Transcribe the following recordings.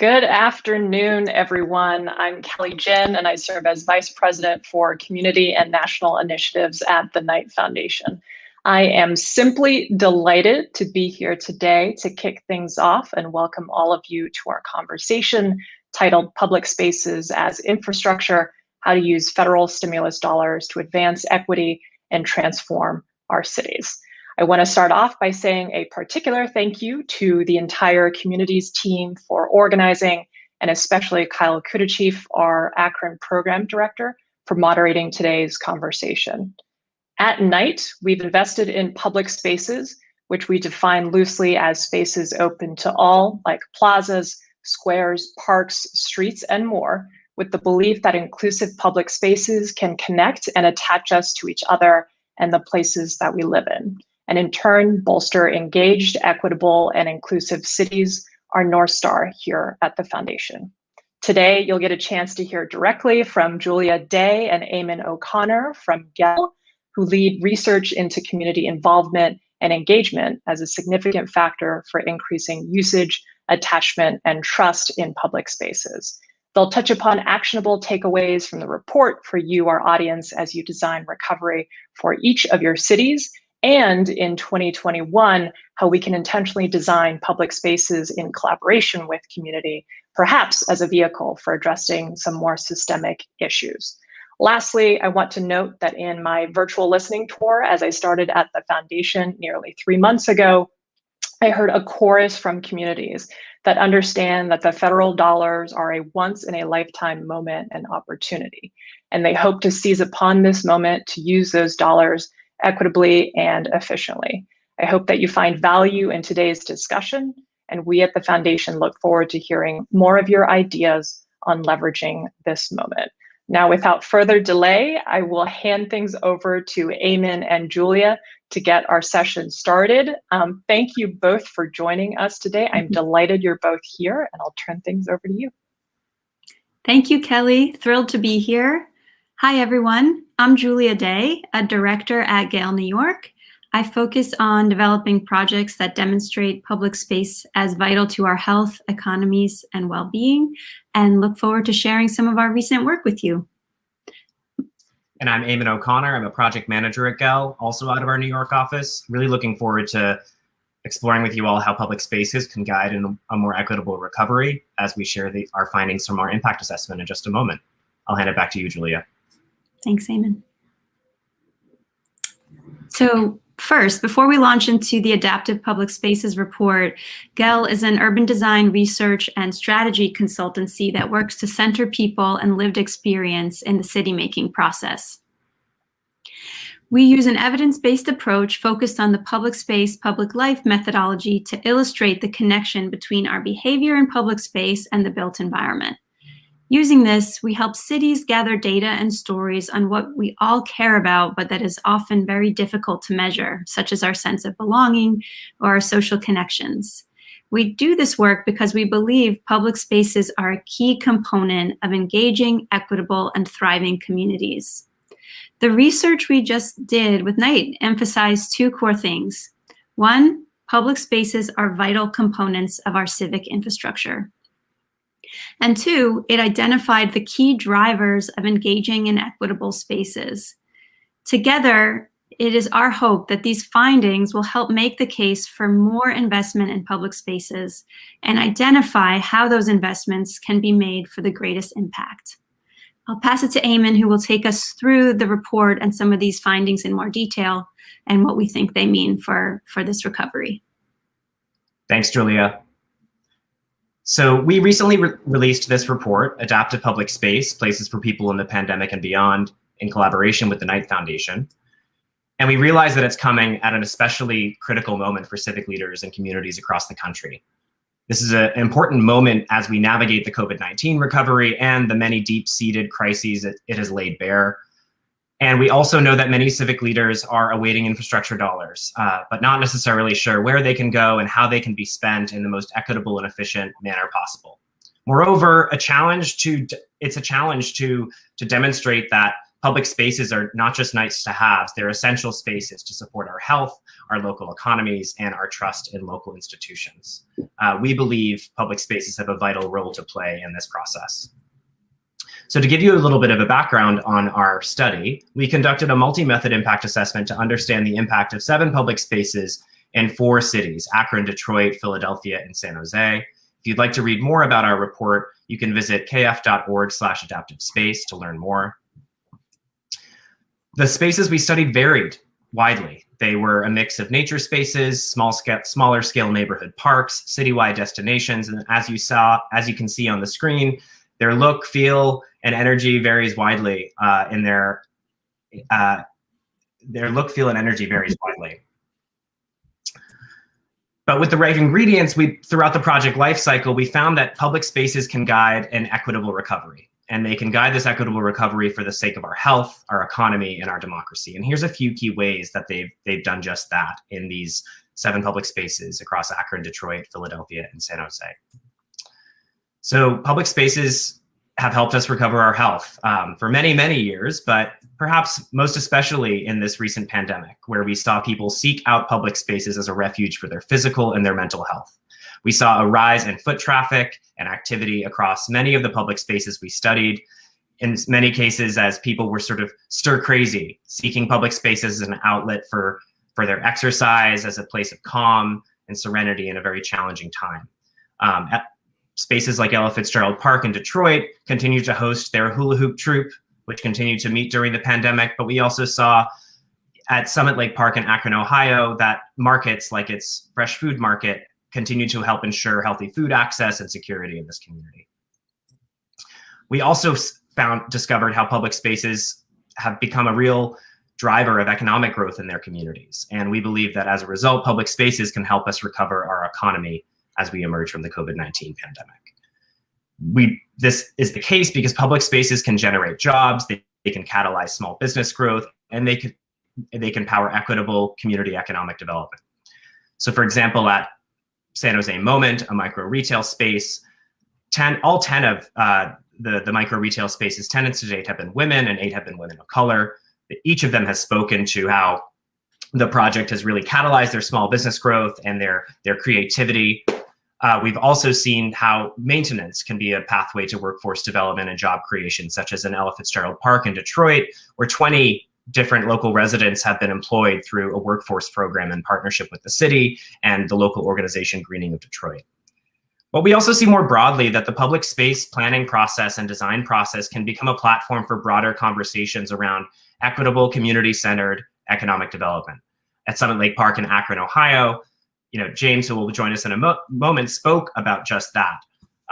Good afternoon, everyone. I'm Kelly Jin, and I serve as Vice President for Community and National Initiatives at the Knight Foundation. I am simply delighted to be here today to kick things off and welcome all of you to our conversation titled Public Spaces as Infrastructure: How to Use Federal Stimulus Dollars to Advance Equity and Transform Our Cities. I want to start off by saying a particular thank you to the entire communities team for organizing, and especially Kyle Kutuchief, our Akron Program Director, for moderating today's conversation. At Knight, we've invested in public spaces, which we define loosely as spaces open to all, like plazas, squares, parks, streets, and more, with the belief that inclusive public spaces can connect and attach us to each other and the places that we live in turn bolster engaged, equitable, and inclusive cities, our North Star here at the Foundation. Today, you'll get a chance to hear directly from Julia Day and Eamon O'Connor from Gehl, who lead research into community involvement and engagement as a significant factor for increasing usage, attachment, and trust in public spaces. They'll touch upon actionable takeaways from the report for you, our audience, as you design recovery for each of your cities, and in 2021, how we can intentionally design public spaces in collaboration with community, perhaps as a vehicle for addressing some more systemic issues. Lastly, I want to note that in my virtual listening tour, as I started at the Foundation nearly 3 months ago, I heard a chorus from communities that understand that the federal dollars are a once-in-a-lifetime moment and opportunity, and they hope to seize upon this moment to use those dollars equitably and efficiently. I hope that you find value in today's discussion, and we at the Foundation look forward to hearing more of your ideas on leveraging this moment. Now, without further delay, I will hand things over to Eamon and Julia to get our session started. Thank you both for joining us today. I'm delighted you're both here, and I'll turn things over to you. Thank you, Kelly. Thrilled to be here. Hi, everyone. I'm Julia Day, a director at Gehl, New York. I focus on developing projects that demonstrate public space as vital to our health, economies, and well-being, and look forward to sharing some of our recent work with you. And I'm Eamon O'Connor. I'm a project manager at Gehl, also out of our New York office. Really looking forward to exploring with you all how public spaces can guide in a more equitable recovery as we share our findings from our impact assessment in just a moment. I'll hand it back to you, Julia. Thanks, Eamon. So first, before we launch into the Adaptive Public Spaces report, Gehl is an urban design research and strategy consultancy that works to center people and lived experience in the city-making process. We use an evidence-based approach focused on the public space, public life methodology to illustrate the connection between our behavior in public space and the built environment. Using this, we help cities gather data and stories on what we all care about, but that is often very difficult to measure, such as our sense of belonging or our social connections. We do this work because we believe public spaces are a key component of engaging, equitable, and thriving communities. The research we just did with Knight emphasized two core things. One, public spaces are vital components of our civic infrastructure. And two, it identified the key drivers of engaging in equitable spaces. Together, it is our hope that these findings will help make the case for more investment in public spaces and identify how those investments can be made for the greatest impact. I'll pass it to Eamon, who will take us through the report and some of these findings in more detail and what we think they mean for this recovery. Thanks, Julia. So we recently released this report, Adaptive Public Space, Places for People in the Pandemic and Beyond, in collaboration with the Knight Foundation. And we realize that it's coming at an especially critical moment for civic leaders and communities across the country. This is an important moment as we navigate the COVID-19 recovery and the many deep-seated crises it has laid bare. And we also know that many civic leaders are awaiting infrastructure dollars, but not necessarily sure where they can go and how they can be spent in the most equitable and efficient manner possible. Moreover, it's a challenge to demonstrate that public spaces are not just nice to have, they're essential spaces to support our health, our local economies, and our trust in local institutions. We believe public spaces have a vital role to play in this process. So to give you a little bit of a background on our study, we conducted a multi-method impact assessment to understand the impact of 7 public spaces in 4 cities: Akron, Detroit, Philadelphia, and San Jose. If you'd like to read more about our report, you can visit kf.org/adaptivespace to learn more. The spaces we studied varied widely. They were a mix of nature spaces, smaller scale neighborhood parks, citywide destinations, and as you can see on the screen, their look, feel, and energy varies widely their look, feel, and energy varies widely. But with the right ingredients, throughout the project lifecycle, we found that public spaces can guide an equitable recovery. And they can guide this equitable recovery for the sake of our health, our economy, and our democracy. And here's a few key ways that they've done just that in these 7 public spaces across Akron, Detroit, Philadelphia, and San Jose. So public spaces have helped us recover our health for many, many years, but perhaps most especially in this recent pandemic, where we saw people seek out public spaces as a refuge for their physical and their mental health. We saw a rise in foot traffic and activity across many of the public spaces we studied, in many cases as people were sort of stir crazy, seeking public spaces as an outlet for their exercise, as a place of calm and serenity in a very challenging time. Spaces like Ella Fitzgerald Park in Detroit continue to host their hula hoop troupe, which continued to meet during the pandemic. But we also saw at Summit Lake Park in Akron, Ohio, that markets like its fresh food market continue to help ensure healthy food access and security in this community. We also discovered how public spaces have become a real driver of economic growth in their communities. And we believe that as a result, public spaces can help us recover our economy as we emerge from the COVID-19 pandemic. This is the case because public spaces can generate jobs, they can catalyze small business growth, and they can power equitable community economic development. So for example, at San Jose Moment, a micro retail space, all 10 of the micro retail spaces tenants to date have been women, and 8 have been women of color. Each of them has spoken to how the project has really catalyzed their small business growth and their creativity. We've also seen how maintenance can be a pathway to workforce development and job creation, such as in Ella Fitzgerald Park in Detroit, where 20 different local residents have been employed through a workforce program in partnership with the city and the local organization Greening of Detroit. But we also see more broadly that the public space planning process and design process can become a platform for broader conversations around equitable, community-centered economic development. At Summit Lake Park in Akron, Ohio, James, who will join us in a moment, spoke about just that,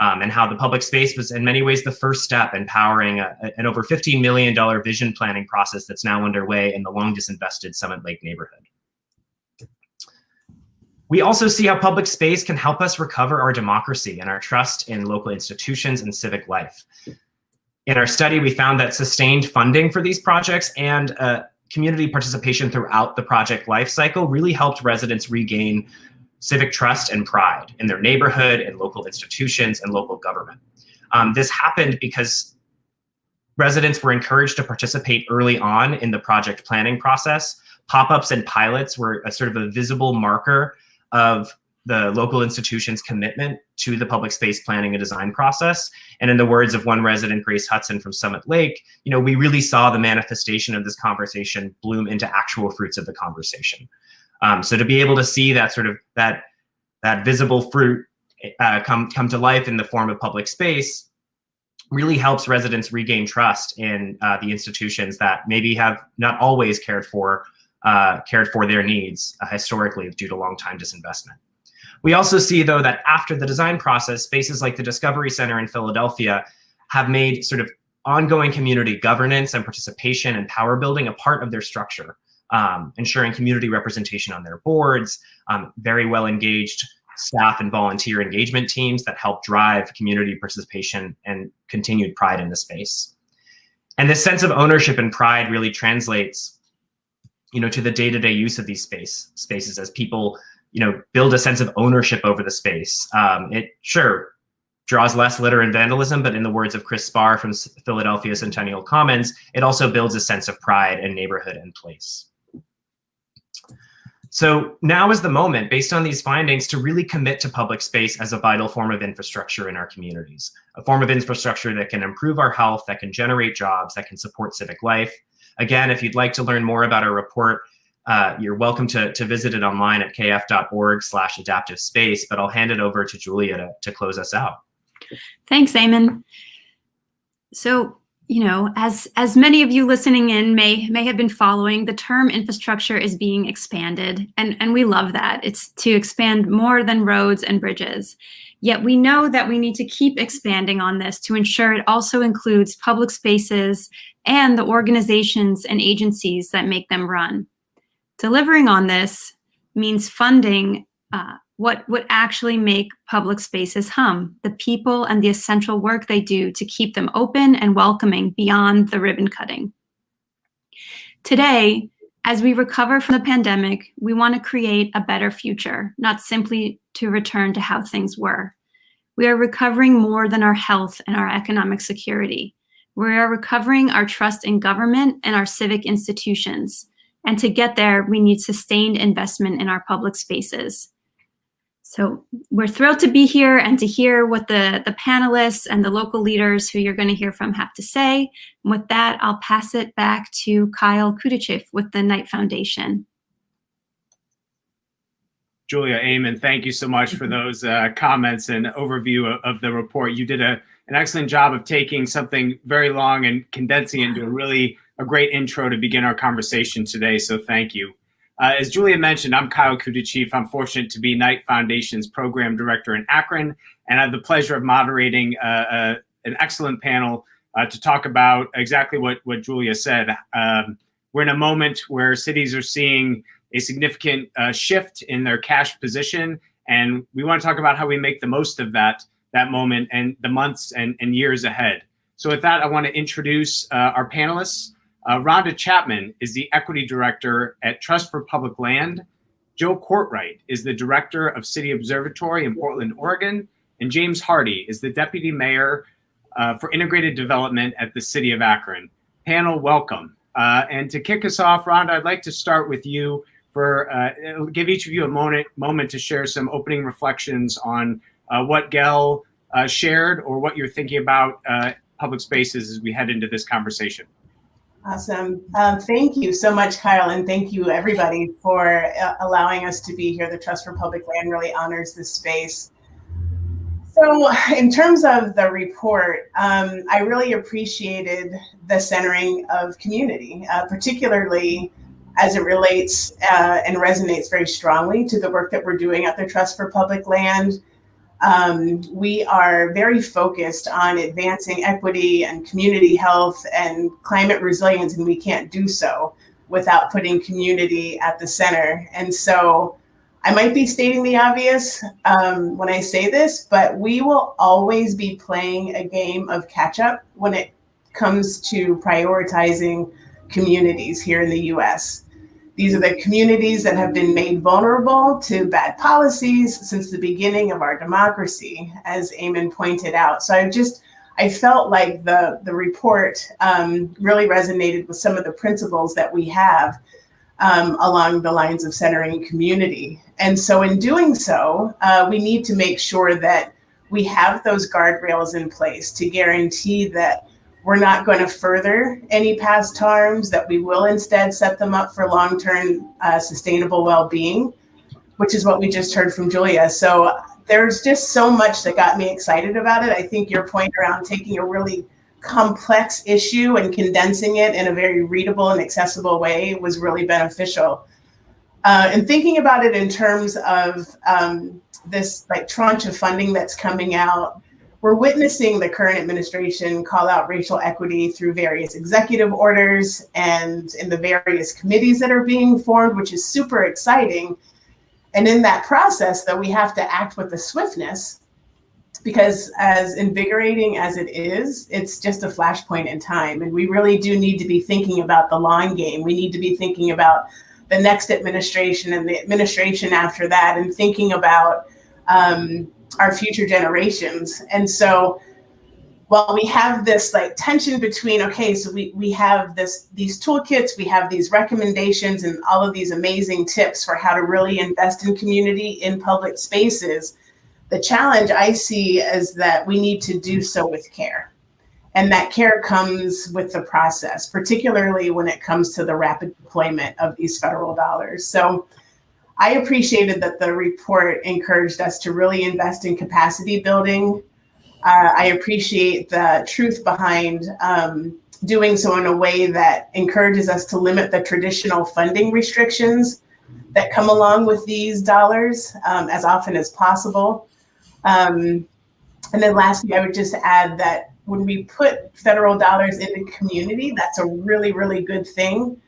and how the public space was in many ways the first step in powering an over $15 million vision planning process that's now underway in the long disinvested Summit Lake neighborhood. We also see how public space can help us recover our democracy and our trust in local institutions and civic life. In our study, we found that sustained funding for these projects and community participation throughout the project lifecycle really helped residents regain civic trust and pride in their neighborhood and local institutions and local government. This happened because residents were encouraged to participate early on in the project planning process. Pop-ups and pilots were a sort of a visible marker of the local institution's commitment to the public space planning and design process. And in the words of one resident, Grace Hudson from Summit Lake, we really saw the manifestation of this conversation bloom into actual fruits of the conversation. So to be able to see that sort of that visible fruit come to life in the form of public space really helps residents regain trust in the institutions that maybe have not always cared for their needs historically due to long-time disinvestment. We also see, though, that after the design process, spaces like the Discovery Center in Philadelphia have made sort of ongoing community governance and participation and power building a part of their structure, ensuring community representation on their boards, very well engaged staff and volunteer engagement teams that help drive community participation and continued pride in the space. And this sense of ownership and pride really translates, to the day-to-day use of these spaces as people build a sense of ownership over the space. It sure draws less litter and vandalism, but in the words of Chris Spar from Philadelphia Centennial Commons, it also builds a sense of pride in neighborhood and place. So now is the moment, based on these findings, to really commit to public space as a vital form of infrastructure in our communities, a form of infrastructure that can improve our health, that can generate jobs, that can support civic life. Again, if you'd like to learn more about our report, you're welcome to visit it online at kf.org/adaptive space, but I'll hand it over to Julia to close us out. Thanks, Eamon. So, as many of you listening in may have been following, the term infrastructure is being expanded, and we love that. It's to expand more than roads and bridges. Yet we know that we need to keep expanding on this to ensure it also includes public spaces and the organizations and agencies that make them run. Delivering on this means funding what would actually make public spaces hum, the people and the essential work they do to keep them open and welcoming beyond the ribbon cutting. Today, as we recover from the pandemic, we want to create a better future, not simply to return to how things were. We are recovering more than our health and our economic security. We are recovering our trust in government and our civic institutions. And to get there, we need sustained investment in our public spaces. So we're thrilled to be here and to hear what the panelists and the local leaders who you're going to hear from have to say. And with that, I'll pass it back to Kyle Kutuchief with the Knight Foundation. Julia, Eamon, thank you so much for those comments and overview of the report. You did an excellent job of taking something very long and condensing it into a great intro to begin our conversation today, so thank you. As Julia mentioned, I'm Kyle Kutuchief. I'm fortunate to be Knight Foundation's program director in Akron, and I have the pleasure of moderating an excellent panel to talk about exactly what Julia said. We're in a moment where cities are seeing a significant shift in their cash position, and we want to talk about how we make the most of that moment and the months and years ahead. So with that, I want to introduce our panelists. Ronda Chapman is the Equity Director at Trust for Public Land. Joe Cortright is the Director of City Observatory in Portland, Oregon. And James Hardy is the Deputy Mayor for Integrated Development at the City of Akron. Panel, welcome. And to kick us off, Ronda, I'd like to start with you give each of you a moment to share some opening reflections on what Gehl shared or what you're thinking about public spaces as we head into this conversation. Awesome. Thank you so much, Kyle, and thank you everybody for allowing us to be here. The Trust for Public Land really honors this space. So in terms of the report, I really appreciated the centering of community, particularly as it relates and resonates very strongly to the work that we're doing at the Trust for Public Land. We are very focused on advancing equity and community health and climate resilience, and we can't do so without putting community at the center. And so I might be stating the obvious when I say this, but we will always be playing a game of catch up when it comes to prioritizing communities here in the US. These are the communities that have been made vulnerable to bad policies since the beginning of our democracy, as Eamon pointed out. So I felt like the report really resonated with some of the principles that we have along the lines of centering community. And so in doing so, we need to make sure that we have those guardrails in place to guarantee that we're not going to further any past harms, that we will instead set them up for long-term sustainable well-being, which is what we just heard from Julia. So there's just so much that got me excited about it. I think your point around taking a really complex issue and condensing it in a very readable and accessible way was really beneficial. And thinking about it in terms of this tranche of funding that's coming out, we're witnessing the current administration call out racial equity through various executive orders and in the various committees that are being formed, which is super exciting. And in that process, though, we have to act with the swiftness, because as invigorating as it is, it's just a flashpoint in time. And we really do need to be thinking about the long game. We need to be thinking about the next administration and the administration after that, and thinking about our future generations. And so while we have this like tension between, okay, so we have these toolkits, we have these recommendations and all of these amazing tips for how to really invest in community in public spaces, the challenge I see is that we need to do so with care. And that care comes with the process, particularly when it comes to the rapid deployment of these federal dollars. So I appreciated that the report encouraged us to really invest in capacity building. I appreciate the truth behind doing so in a way that encourages us to limit the traditional funding restrictions that come along with these dollars as often as possible. And then lastly, I would just add that when we put federal dollars into community, that's a really, really good thing.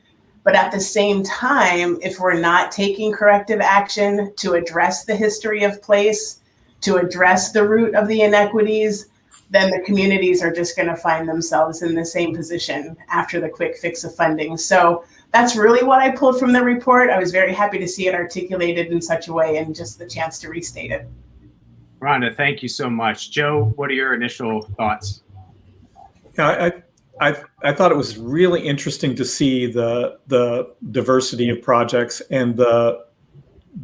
But at the same time, if we're not taking corrective action to address the history of place, to address the root of the inequities, then the communities are just going to find themselves in the same position after the quick fix of funding. So that's really what I pulled from the report. I was very happy to see it articulated in such a way and just the chance to restate it. Rhonda, thank you so much. Joe, what are your initial thoughts? Yeah, I thought it was really interesting to see the diversity of projects and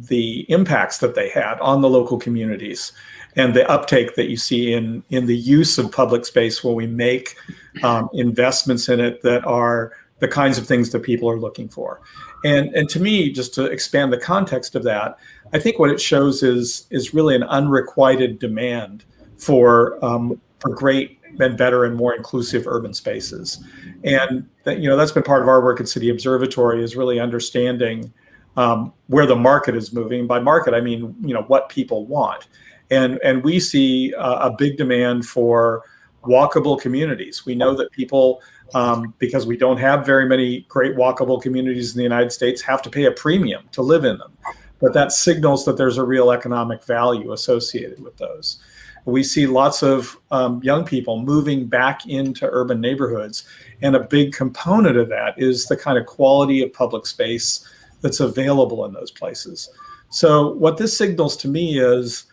the impacts that they had on the local communities and the uptake that you see in the use of public space where we make investments in it that are the kinds of things that people are looking for. And to me, just to expand the context of that, I think what it shows is really an unrequited demand for great and better and more inclusive urban spaces. And that's been part of our work at City Observatory, is really understanding where the market is moving. By market, I mean, what people want. And we see a big demand for walkable communities. We know that people, because we don't have very many great walkable communities in the United States, have to pay a premium to live in them. But that signals that there's a real economic value associated with those. We see lots of young people moving back into urban neighborhoods. And a big component of that is the kind of quality of public space that's available in those places. So what this signals to me is,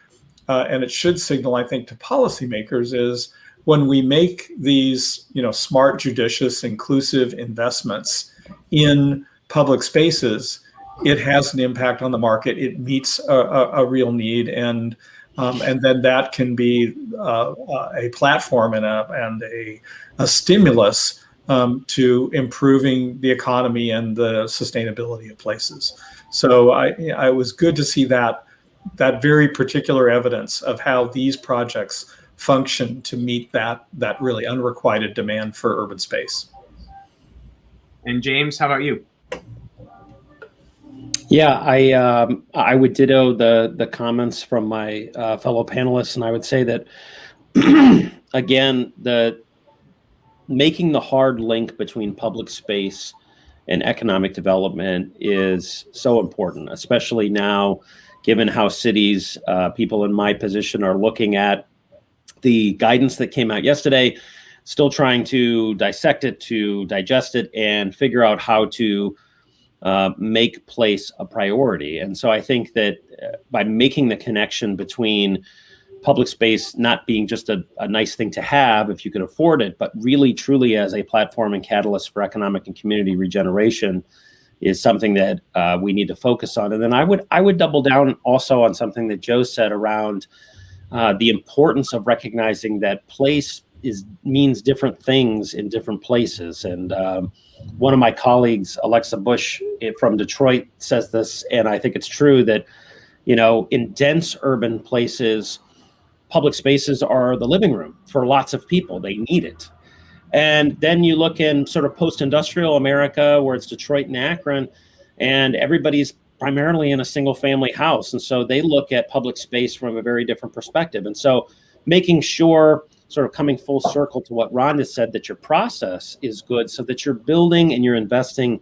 and it should signal, I think, to policymakers, is when we make these, smart, judicious, inclusive investments in public spaces, it has an impact on the market. It meets a real need, and then that can be a platform and a stimulus to improving the economy and the sustainability of places. So I was good to see that very particular evidence of how these projects function to meet that really unrequited demand for urban space. And James, how about you? Yeah, I would ditto the comments from my fellow panelists, and I would say that again, making the hard link between public space and economic development is so important, especially now, given how cities, people in my position, are looking at the guidance that came out yesterday, still trying to dissect it, to digest it, and figure out how to make place a priority. And so I think that by making the connection between public space not being just a nice thing to have if you can afford it, but really truly as a platform and catalyst for economic and community regeneration is something that we need to focus on. And then I would double down also on something that Joe said around the importance of recognizing that place means different things in different places. And one of my colleagues, Alexa Bush from Detroit, says this, and I think it's true, that in dense urban places, public spaces are the living room for lots of people. They need it. And then you look in sort of post-industrial America, where it's Detroit and Akron, and everybody's primarily in a single family house. And so they look at public space from a very different perspective. And so making sure, sort of coming full circle to what Rhonda said, that your process is good so that you're building and you're investing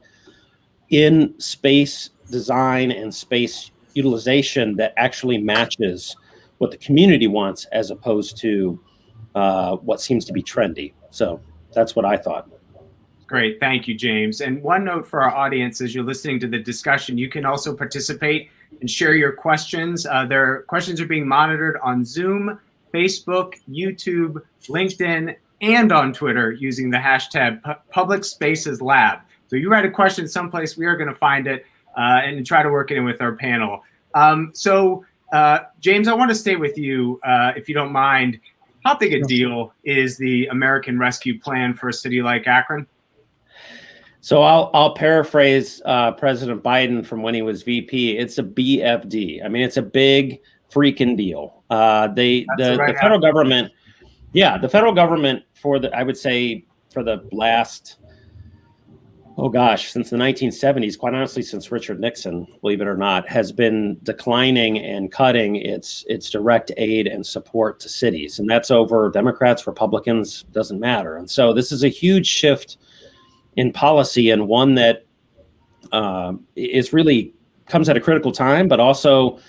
in space design and space utilization that actually matches what the community wants as opposed to what seems to be trendy. So that's what I thought. Great. Thank you, James. And one note for our audience, as you're listening to the discussion, you can also participate and share your questions. Their questions are being monitored on Zoom, Facebook, YouTube, LinkedIn, and on Twitter using the hashtag Public Spaces Lab. So you write a question someplace, we are going to find it and try to work it in with our panel. James, I want to stay with you, if you don't mind. How big a deal is the American Rescue Plan for a city like Akron? So I'll paraphrase President Biden from when he was VP. It's a BFD. I mean, it's a big freaking deal. The federal government, the federal government I would say for the last, since the 1970s, quite honestly, since Richard Nixon, believe it or not, has been declining and cutting its direct aid and support to cities. And that's over Democrats, Republicans, doesn't matter. And so this is a huge shift in policy, and one that is really comes at a critical time, but also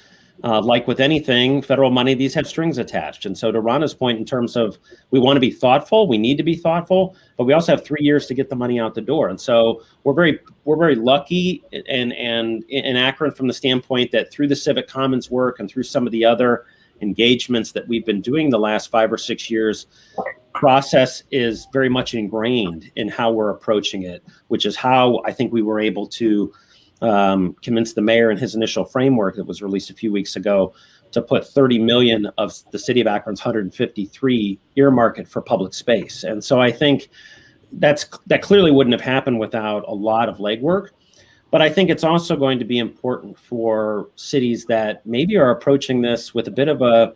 like with anything, federal money, these have strings attached. And so to Ronda's point, in terms of we want to be thoughtful, we need to be thoughtful, but we also have 3 years to get the money out the door. And so we're very lucky and in Akron from the standpoint that through the Civic Commons work and through some of the other engagements that we've been doing the last 5 or 6 years, process is very much ingrained in how we're approaching it, which is how I think we were able to convince the mayor in his initial framework that was released a few weeks ago to put 30 million of the city of Akron's 153 earmark it for public space. And so I think that clearly wouldn't have happened without a lot of legwork. But I think it's also going to be important for cities that maybe are approaching this with a bit of a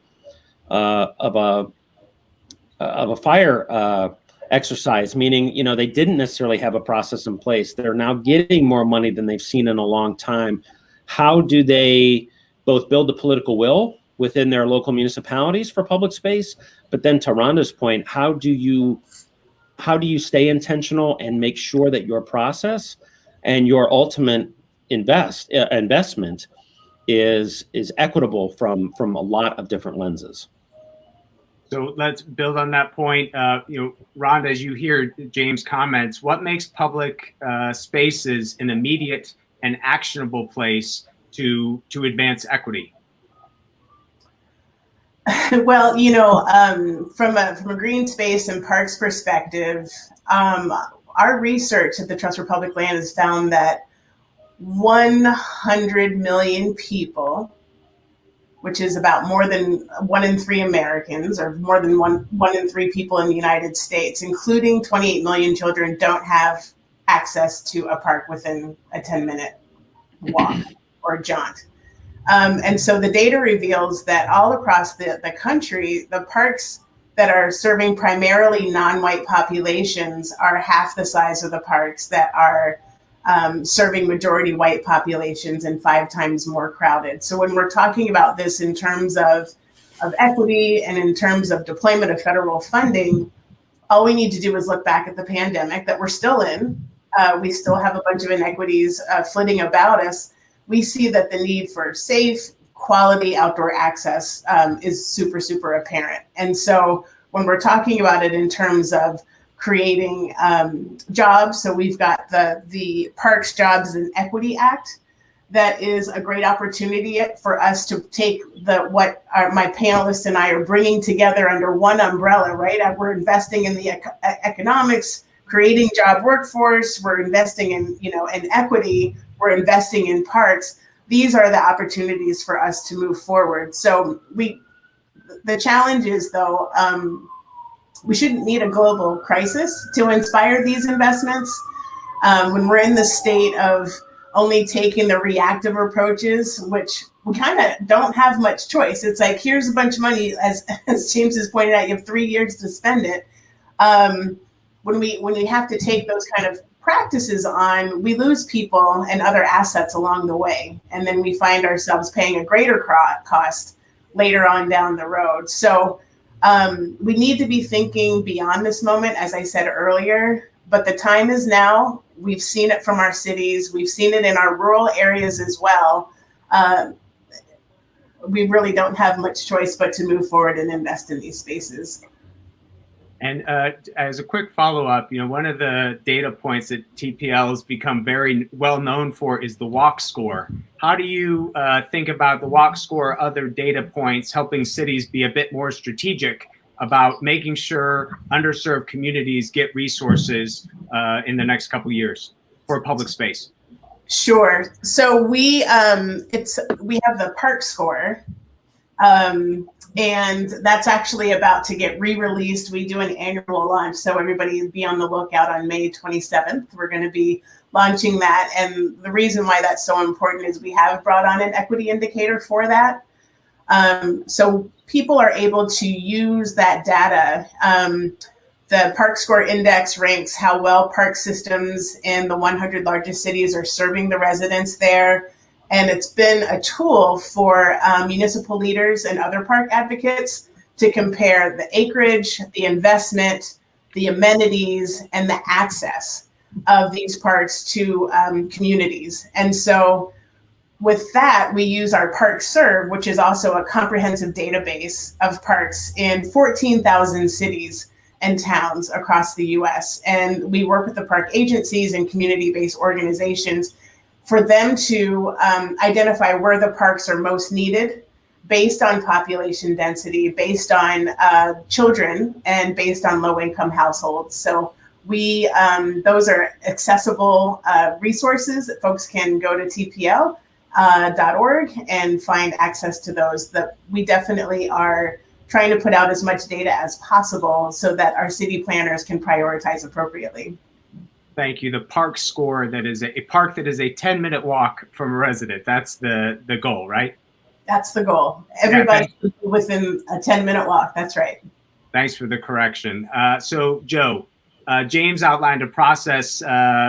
fire exercise, meaning, they didn't necessarily have a process in place. They're now getting more money than they've seen in a long time. How do they both build the political will within their local municipalities for public space? But then to Ronda's point, how do you stay intentional and make sure that your process and your ultimate investment is equitable from a lot of different lenses? So let's build on that point. Ronda, as you hear James' comments, what makes public spaces an immediate and actionable place to advance equity? Well, from a green space and parks perspective, our research at the Trust for Public Land has found that 100 million people, which is about more than 1 in 3 Americans, or more than one in 3 people in the United States, including 28 million children, don't have access to a park within a 10-minute walk or jaunt. And so the data reveals that all across the country, the parks that are serving primarily non-white populations are half the size of the parks that are serving majority white populations and 5 times more crowded. So when we're talking about this in terms of equity and in terms of deployment of federal funding, all we need to do is look back at the pandemic that we're still in. We still have a bunch of inequities flitting about us. We see that the need for safe, quality outdoor access is super, super apparent. And so when we're talking about it in terms of creating jobs, so we've got the Parks, Jobs, and Equity Act. That is a great opportunity for us to take what my panelists and I are bringing together under one umbrella, right? We're investing in the economics, creating job workforce. We're investing in equity. We're investing in parks. These are the opportunities for us to move forward. So the challenge is though, we shouldn't need a global crisis to inspire these investments. When we're in the state of only taking the reactive approaches, which we kind of don't have much choice. It's like, here's a bunch of money, as James has pointed out, you have 3 years to spend it. When we have to take those kind of practices on, we lose people and other assets along the way. And then we find ourselves paying a greater cost later on down the road. So we need to be thinking beyond this moment, as I said earlier, but the time is now. We've seen it from our cities. We've seen it in our rural areas as well. We really don't have much choice but to move forward and invest in these spaces. And as a quick follow-up, one of the data points that TPL has become very well known for is the walk score. How do you think about the walk score, other data points, helping cities be a bit more strategic about making sure underserved communities get resources in the next couple years for public space? Sure. So we have the park score. And that's actually about to get re-released. We do an annual launch, so everybody be on the lookout on May 27th. We're going to be launching that. And the reason why that's so important is we have brought on an equity indicator for that. So people are able to use that data. The Park Score Index ranks how well park systems in the 100 largest cities are serving the residents there. And it's been a tool for municipal leaders and other park advocates to compare the acreage, the investment, the amenities, and the access of these parks to communities. And so with that, we use our Park Serve, which is also a comprehensive database of parks in 14,000 cities and towns across the US. And we work with the park agencies and community-based organizations for them to identify where the parks are most needed based on population density, based on children, and based on low-income households. So those are accessible resources that folks can go to TPL.org and find access to those. That we definitely are trying to put out as much data as possible so that our city planners can prioritize appropriately. Thank you. The park score, that is a park that is a 10-minute walk from a resident. That's the goal, right? That's the goal. Everybody within a 10-minute walk. That's right. Thanks for the correction. So, Joe, James outlined a process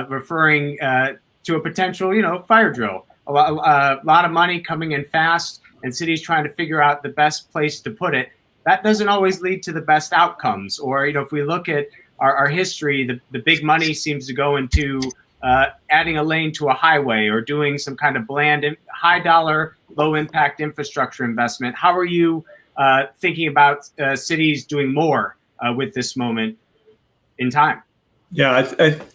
referring to a potential, fire drill. A lot of money coming in fast, and cities trying to figure out the best place to put it. That doesn't always lead to the best outcomes. Or, if we look at our history, the big money seems to go into adding a lane to a highway or doing some kind of bland, high dollar, low impact infrastructure investment. How are you thinking about cities doing more with this moment in time? Yeah,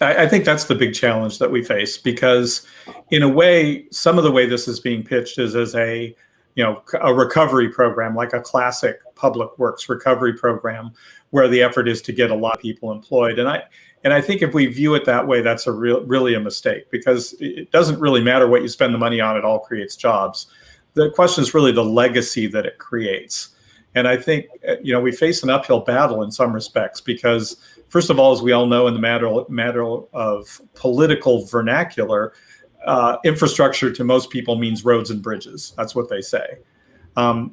I think that's the big challenge that we face, because in a way, some of the way this is being pitched is as a recovery program, like a classic public works recovery program, where the effort is to get a lot of people employed. And I think if we view it that way, that's really a mistake, because it doesn't really matter what you spend the money on, it all creates jobs. The question is really the legacy that it creates. And I think, we face an uphill battle in some respects, because first of all, as we all know, in the matter of political vernacular, infrastructure to most people means roads and bridges. That's what they say.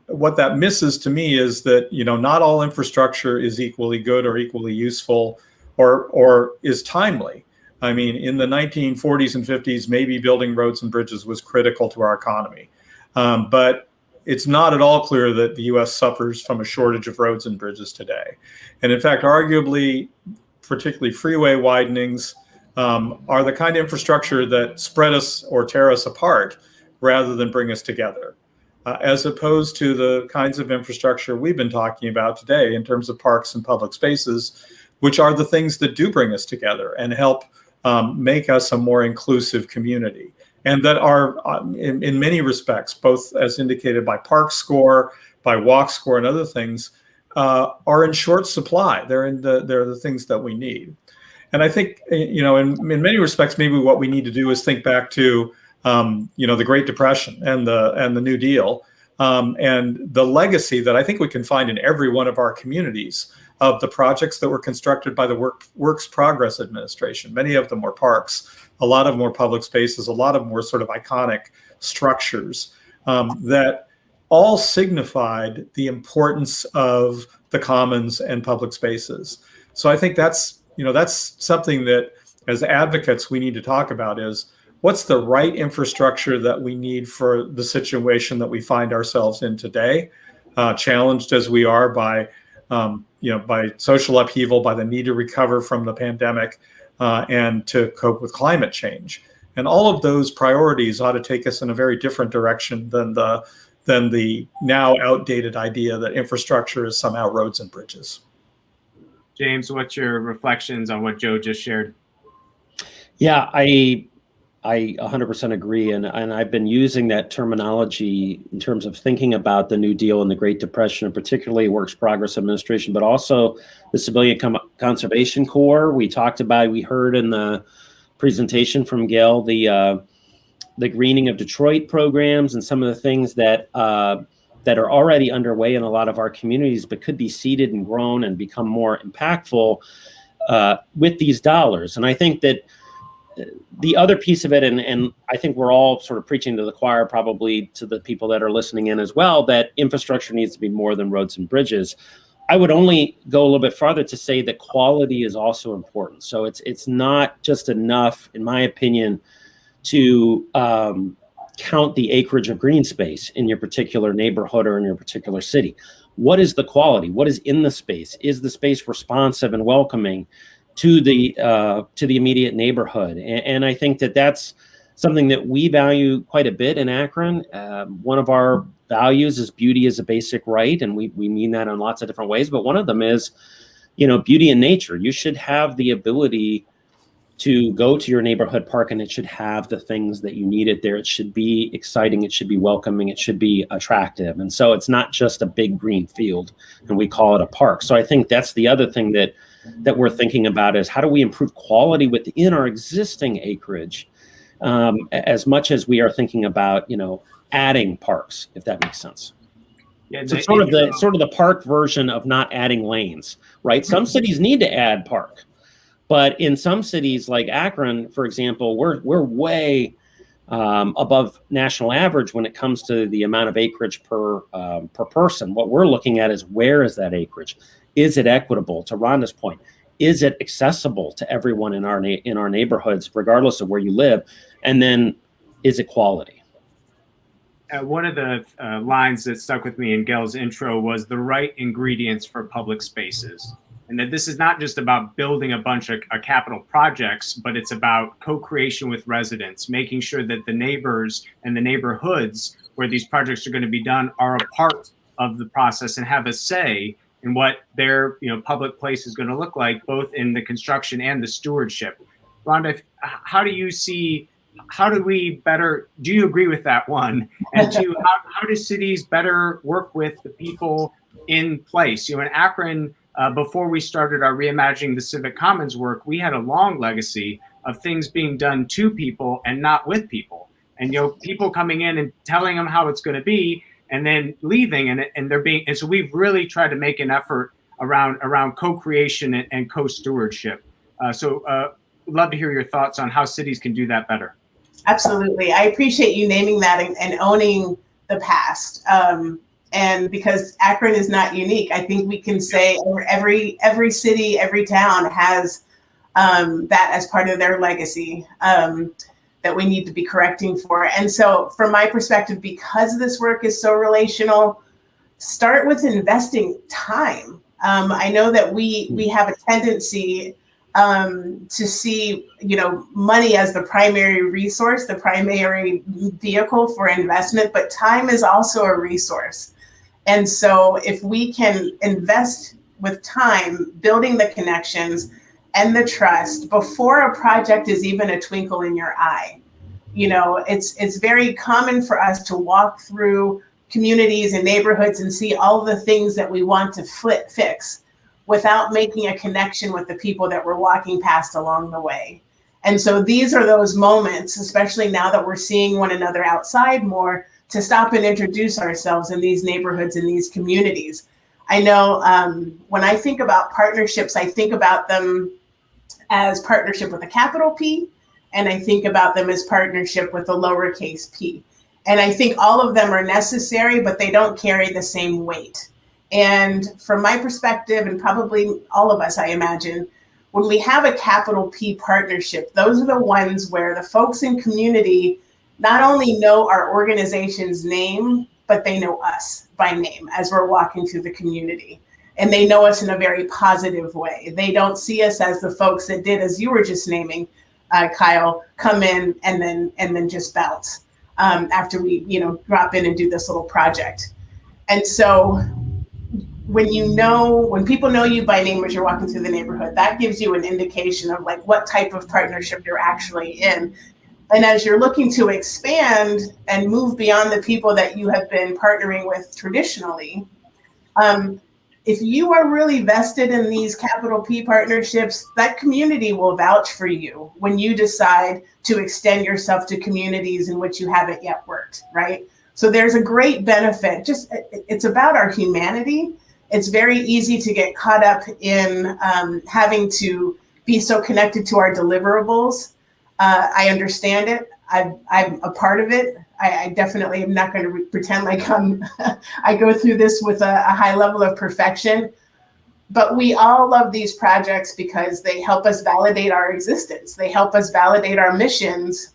What that misses to me is that, not all infrastructure is equally good or equally useful or is timely. I mean, in the 1940s and 50s, maybe building roads and bridges was critical to our economy. But it's not at all clear that the US suffers from a shortage of roads and bridges today. And in fact, arguably, particularly freeway widenings, are the kind of infrastructure that spread us or tear us apart rather than bring us together, as opposed to the kinds of infrastructure we've been talking about today in terms of parks and public spaces, which are the things that do bring us together and help make us a more inclusive community. And that are, in many respects, both as indicated by Park Score, by Walk Score, and other things, are in short supply. They're the things that we need. And I think, in many respects, maybe what we need to do is think back to, the Great Depression and the New Deal, and the legacy that I think we can find in every one of our communities of the projects that were constructed by the Works Progress Administration. Many of them were parks, a lot of them were public spaces, a lot of them were sort of iconic structures that all signified the importance of the commons and public spaces. So I think that's something that as advocates we need to talk about, is what's the right infrastructure that we need for the situation that we find ourselves in today, challenged as we are by social upheaval, by the need to recover from the pandemic, and to cope with climate change. And all of those priorities ought to take us in a very different direction than the now outdated idea that infrastructure is somehow roads and bridges. James, what's your reflections on what Joe just shared? Yeah, I 100% agree, and I've been using that terminology in terms of thinking about the New Deal and the Great Depression, and particularly Works Progress Administration, but also the Civilian Conservation Corps. We heard in the presentation from Gehl the greening of Detroit programs and some of the things that that are already underway in a lot of our communities, but could be seeded and grown and become more impactful with these dollars. And I think that the other piece of it, and I think we're all sort of preaching to the choir, probably to the people that are listening in as well, that infrastructure needs to be more than roads and bridges. I would only go a little bit farther to say that quality is also important. So it's not just enough, in my opinion, to count the acreage of green space in your particular neighborhood or in your particular city. What is the quality? What is in the space? Is the space responsive and welcoming to the immediate neighborhood? And I think that that's something that we value quite a bit in Akron. One of our values is beauty is a basic right, and we mean that in lots of different ways. But one of them is, beauty in nature. You should have the ability to go to your neighborhood park, and it should have the things that you needed there. It should be exciting. It should be welcoming. It should be attractive. And so it's not just a big green field, and we call it a park. So I think that's the other thing that we're thinking about is how do we improve quality within our existing acreage, as much as we are thinking about, adding parks, if that makes sense. Yeah, so sort of the park version of not adding lanes, right? Some cities need to add park. But in some cities like Akron, for example, we're way above national average when it comes to the amount of acreage per person. What we're looking at is, where is that acreage? Is it equitable? To Rhonda's point, is it accessible to everyone in our neighborhoods, regardless of where you live? And then, is it quality? One of the lines that stuck with me in Gehl's intro was the right ingredients for public spaces. And that this is not just about building a bunch of capital projects, but it's about co-creation with residents, making sure that the neighbors and the neighborhoods where these projects are going to be done are a part of the process and have a say in what their public place is going to look like, both in the construction and the stewardship. Rhonda, how do you see, do you agree with that, one? And two, how do cities better work with the people in place? In Akron, before we started our Reimagining the Civic Commons work, we had a long legacy of things being done to people and not with people. And people coming in and telling them how it's going to be, and then leaving, and so we've really tried to make an effort around co-creation and co-stewardship. So love to hear your thoughts on how cities can do that better. Absolutely, I appreciate you naming that and owning the past. And because Akron is not unique, I think we can say every city, every town has that as part of their legacy that we need to be correcting for. And so from my perspective, because this work is so relational, start with investing time. I know that we have a tendency to see, money as the primary resource, the primary vehicle for investment, but time is also a resource. And so if we can invest with time, building the connections and the trust before a project is even a twinkle in your eye, it's very common for us to walk through communities and neighborhoods and see all the things that we want to fix without making a connection with the people that we're walking past along the way. And so these are those moments, especially now that we're seeing one another outside more, to stop and introduce ourselves in these neighborhoods and these communities. I know when I think about partnerships, I think about them as partnership with a capital P, and I think about them as partnership with a lowercase p. And I think all of them are necessary, but they don't carry the same weight. And from my perspective, and probably all of us, I imagine, when we have a capital P partnership, those are the ones where the folks in community not only know our organization's name, but they know us by name as we're walking through the community. And they know us in a very positive way. They don't see us as the folks that did, as you were just naming, Kyle, come in and then just bounce after we drop in and do this little project. And so when people know you by name as you're walking through the neighborhood, that gives you an indication of like what type of partnership you're actually in. And as you're looking to expand and move beyond the people that you have been partnering with traditionally, if you are really vested in these capital P partnerships, that community will vouch for you when you decide to extend yourself to communities in which you haven't yet worked, right? So there's a great benefit. Just it's about our humanity. It's very easy to get caught up in having to be so connected to our deliverables. I understand it. I'm a part of it. I definitely am not going to pretend like I go through this with a high level of perfection. But we all love these projects because they help us validate our existence. They help us validate our missions.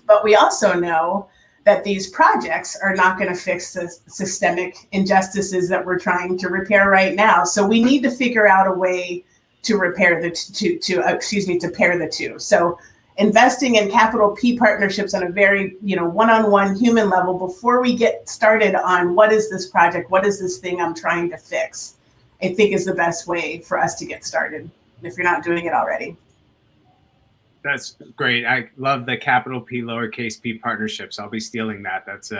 But we also know that these projects are not going to fix the systemic injustices that we're trying to repair right now. So we need to figure out a way to repair to pair the two. So investing in capital P partnerships on a very, one-on-one human level before we get started on what is this project, what is this thing I'm trying to fix, I think is the best way for us to get started if you're not doing it already. That's great. I love the capital P, lowercase p partnerships. I'll be stealing that. That's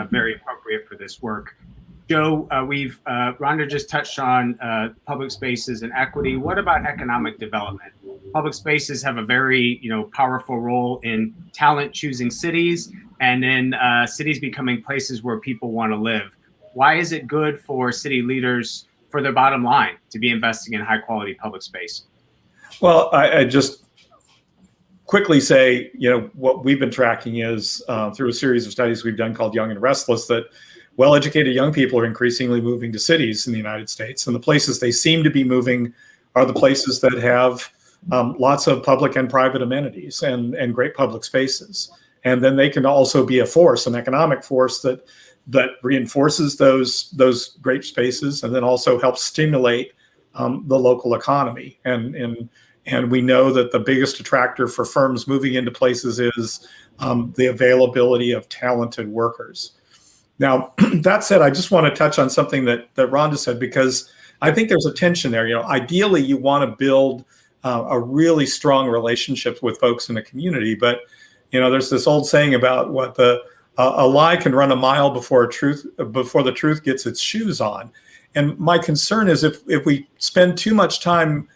very appropriate for this work. Joe, Rhonda just touched on public spaces and equity. What about economic development? Public spaces have a very, powerful role in talent choosing cities and in cities becoming places where people want to live. Why is it good for city leaders, for their bottom line, to be investing in high quality public space? Well, I just quickly say, what we've been tracking is through a series of studies we've done called Young and Restless, that well-educated young people are increasingly moving to cities in the United States. And the places they seem to be moving are the places that have lots of public and private amenities and great public spaces. And then they can also be a force, an economic force that reinforces those great spaces and then also helps stimulate the local economy. And we know that the biggest attractor for firms moving into places is the availability of talented workers. Now, that said, I just want to touch on something that Rhonda said, because I think there's a tension there. Ideally, you want to build a really strong relationship with folks in a community, but there's this old saying about what a lie can run a mile before the truth gets its shoes on. And my concern is if we spend too much time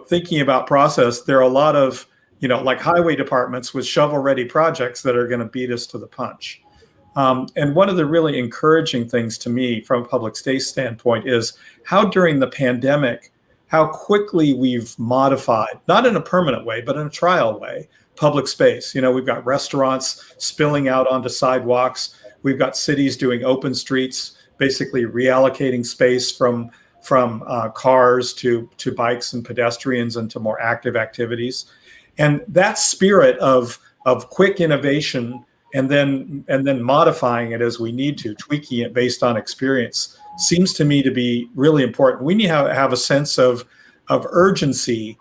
thinking about process, there are a lot of like highway departments with shovel-ready projects that are going to beat us to the punch. And one of the really encouraging things to me from a public space standpoint is how during the pandemic, how quickly we've modified, not in a permanent way, but in a trial way, public space. We've got restaurants spilling out onto sidewalks. We've got cities doing open streets, basically reallocating space from cars to bikes and pedestrians and to more active activities. And that spirit of quick innovation and then modifying it as we need to, tweaking it based on experience, seems to me to be really important. We need to have a sense of urgency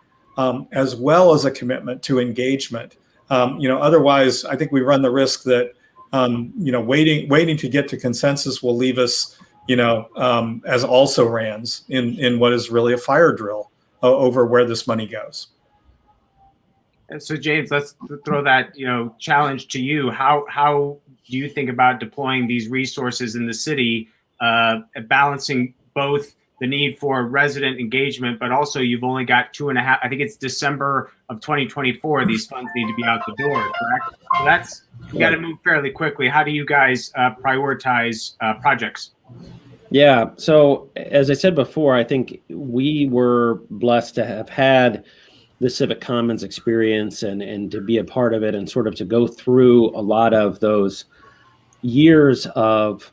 as well as a commitment to engagement. Otherwise, I think we run the risk that waiting to get to consensus will leave us as also-rans in what is really a fire drill over where this money goes. And so, James, let's throw that challenge to you. How do you think about deploying these resources in the city, balancing both the need for resident engagement, but also you've only got 2.5, I think it's December of 2024, these funds need to be out the door, correct? So you got to move fairly quickly. How do you guys prioritize projects? Yeah, so as I said before, I think we were blessed to have had the Civic Commons experience and to be a part of it and sort of to go through a lot of those years of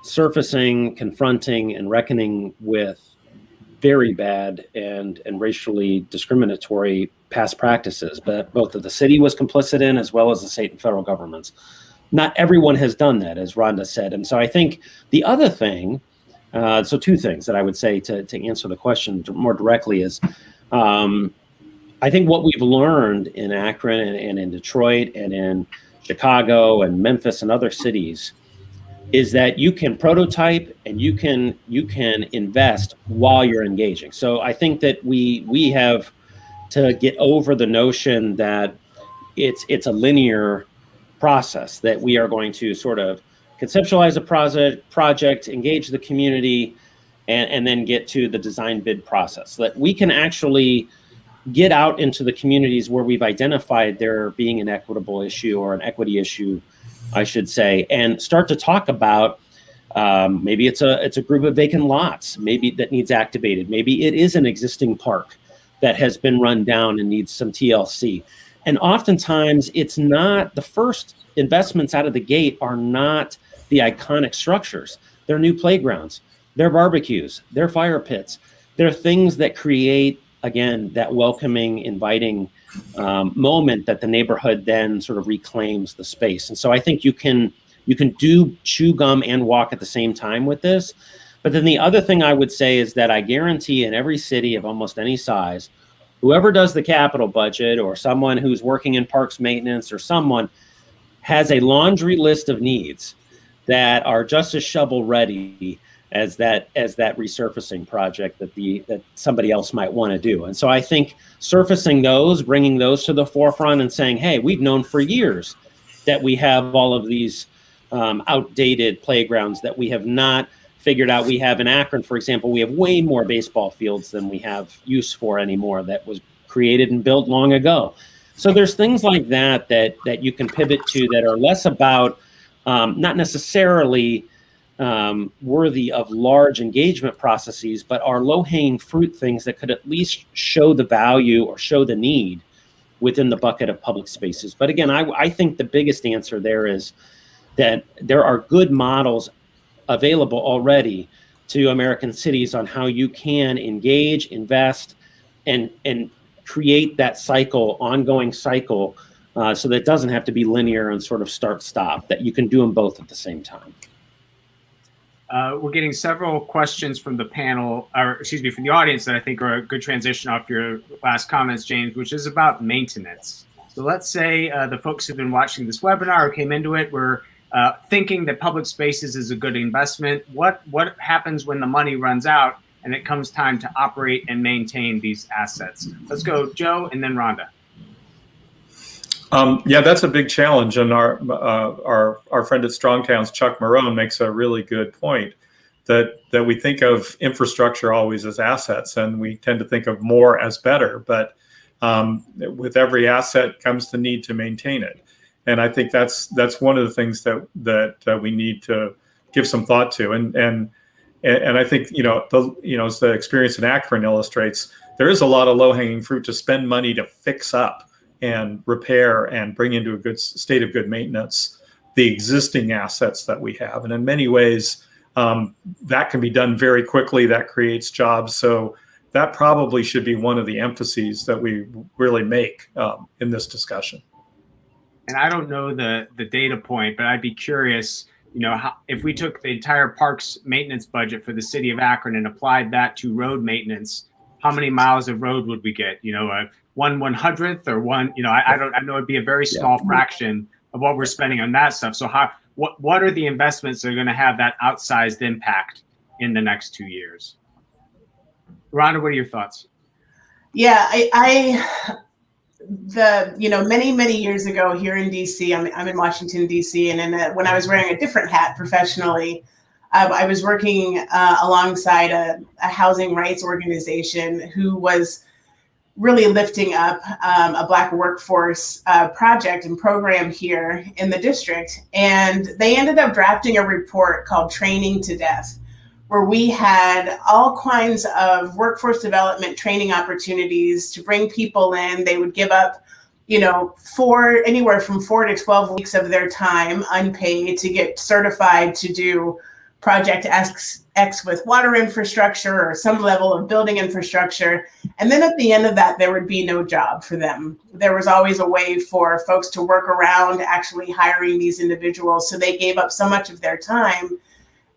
surfacing, confronting, and reckoning with very bad and racially discriminatory past practices, but both that the city was complicit in as well as the state and federal governments. Not everyone has done that, as Rhonda said. And so I think the other thing, so two things that I would say to answer the question more directly is, I think what we've learned in Akron and in Detroit and in Chicago and Memphis and other cities is that you can prototype and you can invest while you're engaging. So I think that we have to get over the notion that it's a linear process, that we are going to sort of conceptualize a project, engage the community, and then get to the design bid process. That we can actually get out into the communities where we've identified there being an equitable issue or an equity issue, I should say, and start to talk about maybe it's a group of vacant lots, maybe that needs activated. Maybe it is an existing park that has been run down and needs some TLC. And oftentimes it's not, the first investments out of the gate are not the iconic structures. They're new playgrounds, they're barbecues, they're fire pits. They're things that create, again, that welcoming, inviting moment that the neighborhood then sort of reclaims the space. And so I think you can do chew gum and walk at the same time with this. But then the other thing I would say is that I guarantee in every city of almost any size, whoever does the capital budget or someone who's working in parks maintenance or someone has a laundry list of needs that are just as shovel ready as that resurfacing project that somebody else might want to do. And so I think surfacing those, bringing those to the forefront and saying, hey, we've known for years that we have all of these outdated playgrounds that we have not figured out. We have in Akron, for example, we have way more baseball fields than we have use for anymore that was created and built long ago. So there's things like that you can pivot to that are less about not necessarily worthy of large engagement processes, but are low-hanging fruit things that could at least show the value or show the need within the bucket of public spaces. But again, I think the biggest answer there is that there are good models available already to American cities on how you can engage, invest, and create that cycle, ongoing cycle, so that it doesn't have to be linear and sort of start-stop, that you can do them both at the same time. We're getting several questions from the panel, or excuse me, from the audience that I think are a good transition off your last comments, James, which is about maintenance. So let's say the folks who've been watching this webinar or came into it were thinking that public spaces is a good investment. What happens when the money runs out and it comes time to operate and maintain these assets? Let's go, Joe, and then Rhonda. Yeah, that's a big challenge, and our friend at Strongtown's Chuck Marone makes a really good point that we think of infrastructure always as assets, and we tend to think of more as better. But with every asset comes the need to maintain it, and I think that's one of the things that we need to give some thought to. And I think as the experience in Akron illustrates, there is a lot of low-hanging fruit to spend money to fix up and repair and bring into a good state of good maintenance the existing assets that we have. And in many ways, that can be done very quickly. That creates jobs. So that probably should be one of the emphases that we really make in this discussion. And I don't know the data point, but I'd be curious, if we took the entire parks maintenance budget for the city of Akron and applied that to road maintenance, how many miles of road would we get? 1/100th or one, I know it'd be a very small fraction of what we're spending on that stuff. So what are the investments that are going to have that outsized impact in the next 2 years? Rhonda, what are your thoughts? Yeah, many years ago here in DC, I'm in Washington, DC, and when I was wearing a different hat professionally, I was working alongside a housing rights organization who was really lifting up a Black workforce project and program here in the district. And they ended up drafting a report called Training to Death, where we had all kinds of workforce development training opportunities to bring people in. They would give up, anywhere from 4 to 12 weeks of their time unpaid to get certified to do Project X with water infrastructure or some level of building infrastructure. And then at the end of that, there would be no job for them. There was always a way for folks to work around actually hiring these individuals. So they gave up so much of their time.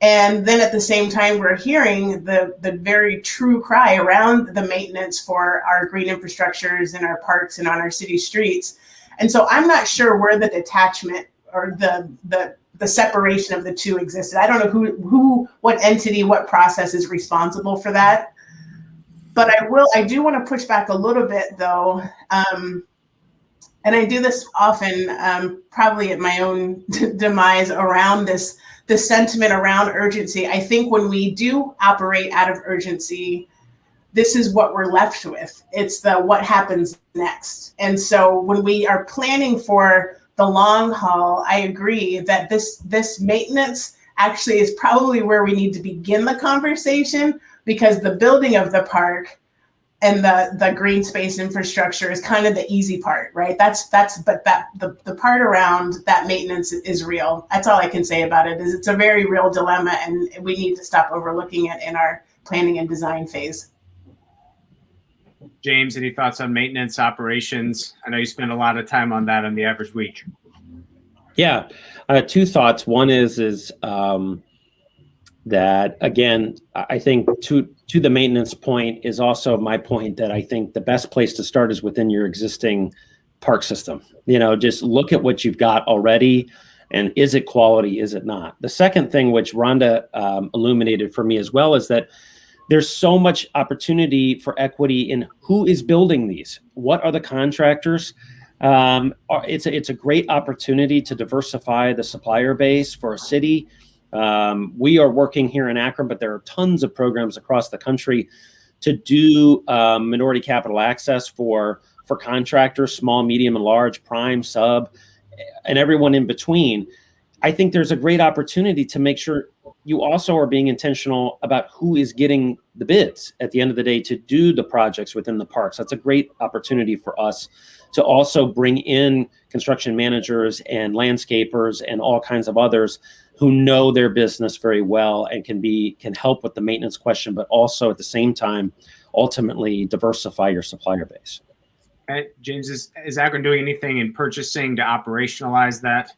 And then at the same time, we're hearing the very true cry around the maintenance for our green infrastructures in our parks and on our city streets. And so I'm not sure where the detachment or the the separation of the two existed. I don't know what entity, what process is responsible for that. But I do want to push back a little bit though. And I do this often, probably at my own demise around this sentiment around urgency. I think when we do operate out of urgency, this is what we're left with. It's what happens next. And so when we are planning for the long haul, I agree that this maintenance actually is probably where we need to begin the conversation, because the building of the park and the green space infrastructure is kind of the easy part, right? But the part around that maintenance is real. That's all I can say about it. Is it's a very real dilemma, and we need to stop overlooking it in our planning and design phase. James, any thoughts on maintenance operations? I know you spend a lot of time on that on the average week. Yeah, two thoughts. One is that, again, I think to the maintenance point is also my point, that I think the best place to start is within your existing park system. Just look at what you've got already, and is it quality, is it not? The second thing, which Rhonda illuminated for me as well, is that there's so much opportunity for equity in who is building these. What are the contractors? It's a great opportunity to diversify the supplier base for a city. We are working here in Akron, but there are tons of programs across the country to do minority capital access for contractors, small, medium, and large, prime, sub, and everyone in between. I think there's a great opportunity to make sure you also are being intentional about who is getting the bids at the end of the day to do the projects within the parks. That's a great opportunity for us to also bring in construction managers and landscapers and all kinds of others who know their business very well and can help with the maintenance question, but also at the same time, ultimately diversify your supplier base. James, is Akron doing anything in purchasing to operationalize that?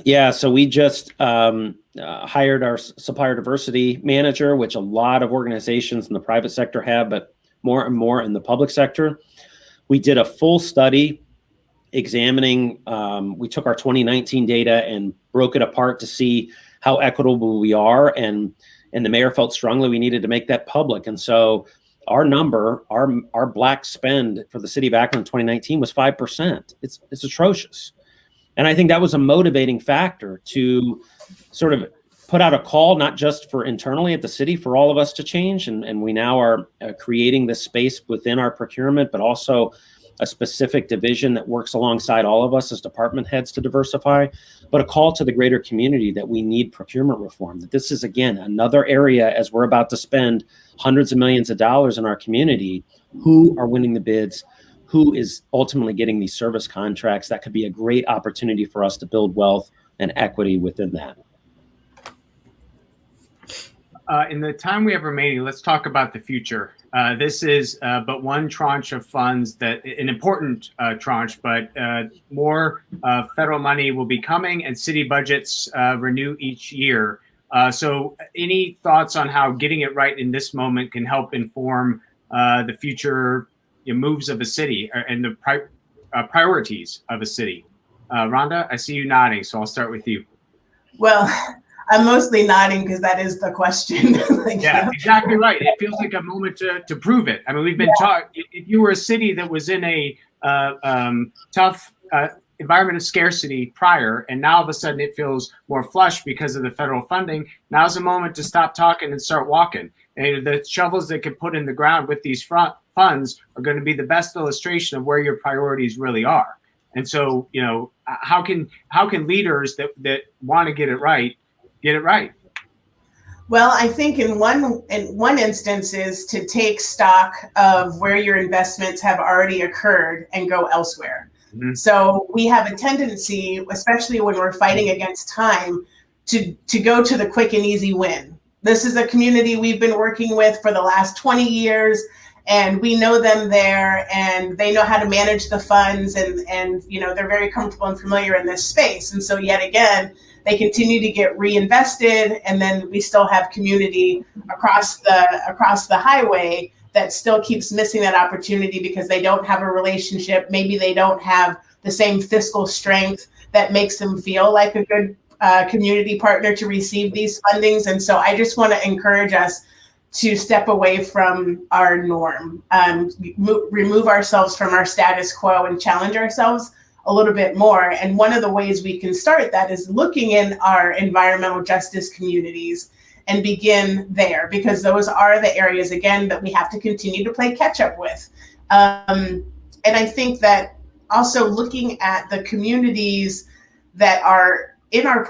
Yeah, so we just hired our Supplier Diversity manager, which a lot of organizations in the private sector have, but more and more in the public sector. We did a full study examining, we took our 2019 data and broke it apart to see how equitable we are, and the mayor felt strongly we needed to make that public. And so our number, our black spend for the city of Akron in 2019 was 5%. It's atrocious. And I think that was a motivating factor to sort of put out a call, not just for internally at the city, for all of us to change. And we now are creating this space within our procurement, but also a specific division that works alongside all of us as department heads to diversify, but a call to the greater community that we need procurement reform. That this is, again, another area, as we're about to spend hundreds of millions of dollars in our community, who are winning the bids, who is ultimately getting these service contracts. That could be a great opportunity for us to build wealth and equity within that. In the time we have remaining, let's talk about the future. This is but one tranche of funds, that an important tranche, but more federal money will be coming, and city budgets renew each year. So any thoughts on how getting it right in this moment can help inform the future moves of a city and the priorities of a city? Rhonda, I see you nodding, so I'll start with you. Well, I'm mostly nodding because that is the question. Yeah, exactly right. It feels like a moment to prove it. I mean, we've been taught, if you were a city that was in a tough environment of scarcity prior, and now all of a sudden it feels more flush because of the federal funding, now's the moment to stop talking and start walking. And the shovels that can put in the ground with these funds are going to be the best illustration of where your priorities really are. And so, how can leaders that want to get it right? Well, I think in one instance is to take stock of where your investments have already occurred and go elsewhere. Mm-hmm. So we have a tendency, especially when we're fighting against time, to go to the quick and easy win. This is a community we've been working with for the last 20 years, and we know them there, and they know how to manage the funds, and they're very comfortable and familiar in this space. And so yet again, they continue to get reinvested, and then we still have community across the highway that still keeps missing that opportunity because they don't have a relationship. Maybe they don't have the same fiscal strength that makes them feel like a good community partner to receive these fundings. And so I just want to encourage us to step away from our norm, remove ourselves from our status quo and challenge ourselves a little bit more. And one of the ways we can start that is looking in our environmental justice communities and begin there, because those are the areas, again, that we have to continue to play catch up with. And I think that also looking at the communities that are in our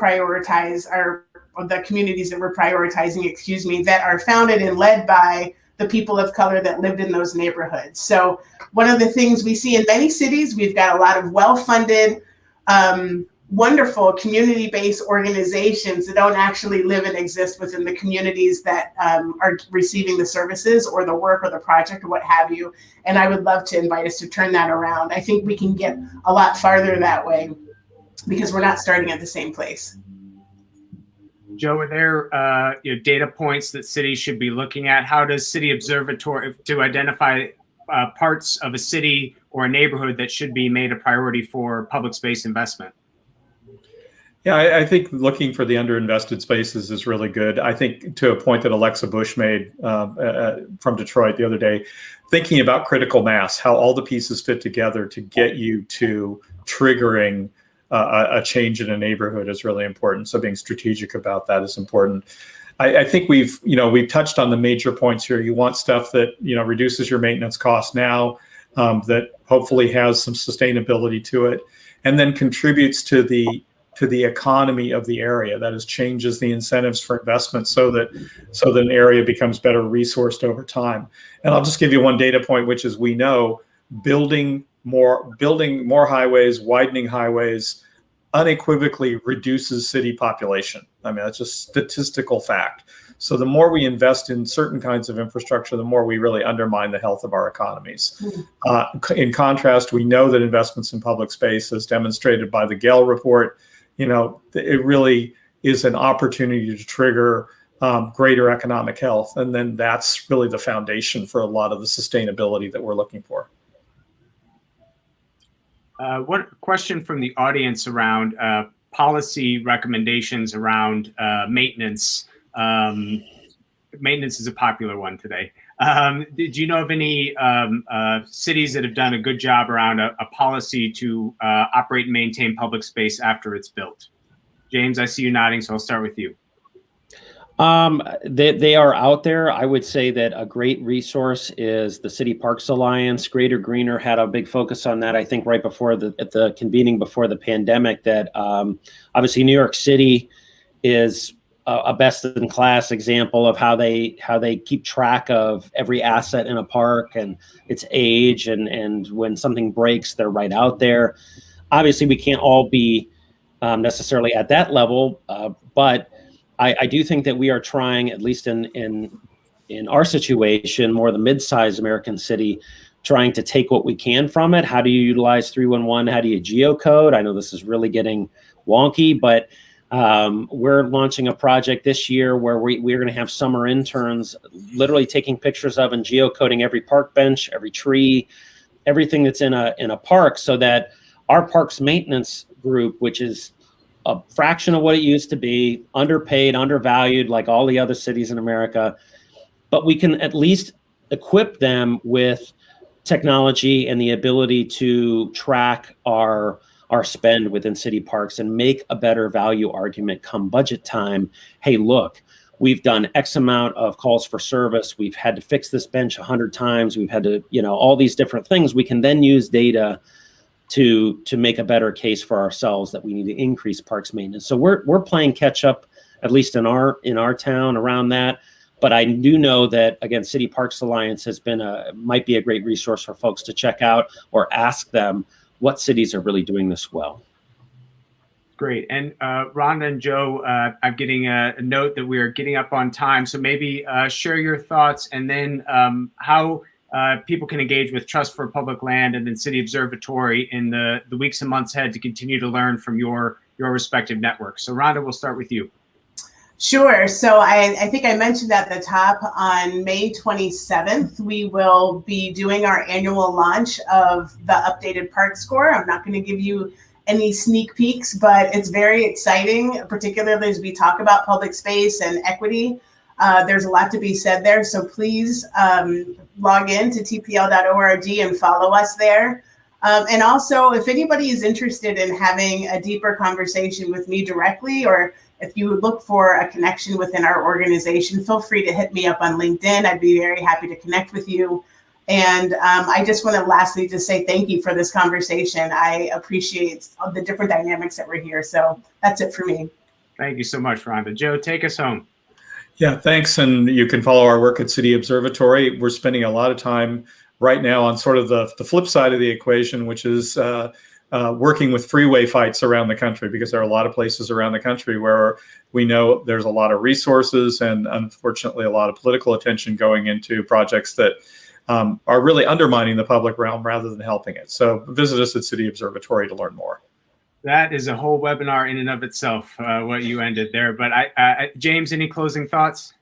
the communities that we're prioritizing, that are founded and led by the people of color that lived in those neighborhoods. So one of the things we see in many cities, we've got a lot of well-funded, wonderful community-based organizations that don't actually live and exist within the communities that are receiving the services or the work or the project or what have you. And I would love to invite us to turn that around. I think we can get a lot farther that way because we're not starting at the same place. Joe, are there data points that cities should be looking at? How does City Observatory to identify parts of a city or a neighborhood that should be made a priority for public space investment? Yeah, I think looking for the underinvested spaces is really good. I think to a point that Alexa Bush made from Detroit the other day, thinking about critical mass, how all the pieces fit together to get you to triggering a change in a neighborhood is really important. So being strategic about that is important. I think we've touched on the major points here. You want stuff that reduces your maintenance costs now, that hopefully has some sustainability to it, and then contributes to the economy of the area. That is, changes the incentives for investment so that an area becomes better resourced over time. And I'll just give you one data point, which is we know building more highways, widening highways, unequivocally reduces city population. I mean, that's just statistical fact. So the more we invest in certain kinds of infrastructure, the more we really undermine the health of our economies. In contrast, we know that investments in public space, as demonstrated by the Gehl report, it really is an opportunity to trigger greater economic health. And then that's really the foundation for a lot of the sustainability that we're looking for. One question from the audience around policy recommendations around maintenance. Maintenance is a popular one today. Did you know of any cities that have done a good job around a policy to operate and maintain public space after it's built? James, I see you nodding, so I'll start with you. They are out there. I would say that a great resource is the City Parks Alliance. Greater Greener had a big focus on that, I think, right before at the convening before the pandemic, that obviously New York City is a best-in-class example of how they keep track of every asset in a park and its age, and when something breaks, they're right out there. Obviously, we can't all be necessarily at that level, but I do think that we are trying, at least in our situation, more the mid-sized American city, trying to take what we can from it. How do you utilize 311? How do you geocode? I know this is really getting wonky, but we're launching a project this year where we're going to have summer interns literally taking pictures of and geocoding every park bench, every tree, everything that's in a park, so that our parks maintenance group, which is a fraction of what it used to be, underpaid, undervalued, like all the other cities in America, but we can at least equip them with technology and the ability to track our spend within city parks and make a better value argument come budget time. Hey, look, we've done X amount of calls for service. We've had to fix this bench 100 times. We've had to, all these different things. We can then use data to make a better case for ourselves that we need to increase parks maintenance. So we're playing catch up, at least in our town around that. But I do know that, again, City Parks Alliance might be a great resource for folks to check out or ask them what cities are really doing this well. Great. And Rhonda and Joe, I'm getting a note that we are getting up on time. So maybe share your thoughts, and then how people can engage with Trust for Public Land and then City Observatory in the weeks and months ahead to continue to learn from your respective networks. So Rhonda, we'll start with you. Sure. So I think I mentioned at the top, on May 27th, we will be doing our annual launch of the updated park score. I'm not going to give you any sneak peeks, but it's very exciting, particularly as we talk about public space and equity. There's a lot to be said there, so please log in to tpl.org and follow us there. And also, if anybody is interested in having a deeper conversation with me directly, or if you look for a connection within our organization, feel free to hit me up on LinkedIn. I'd be very happy to connect with you. And I just want to lastly just say thank you for this conversation. I appreciate all the different dynamics that were here. So that's it for me. Thank you so much, Rhonda. Joe, take us home. Yeah, thanks. And you can follow our work at City Observatory. We're spending a lot of time right now on sort of the flip side of the equation, which is working with freeway fights around the country, because there are a lot of places around the country where we know there's a lot of resources and unfortunately a lot of political attention going into projects that are really undermining the public realm rather than helping it. So visit us at City Observatory to learn more. That is a whole webinar in and of itself, what you ended there. But James, any closing thoughts?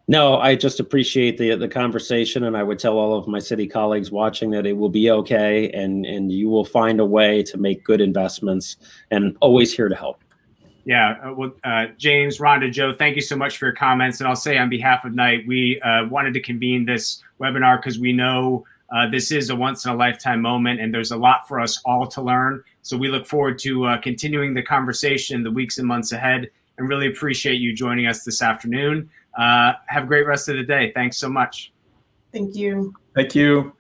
No, I just appreciate the conversation, and I would tell all of my city colleagues watching that it will be okay, and you will find a way to make good investments, and always here to help. Yeah, James, Rhonda, Joe, thank you so much for your comments. And I'll say on behalf of Knight, we wanted to convene this webinar because we know this is a once-in-a-lifetime moment, and there's a lot for us all to learn. So we look forward to continuing the conversation the weeks and months ahead, and really appreciate you joining us this afternoon. Have a great rest of the day. Thanks so much. Thank you. Thank you.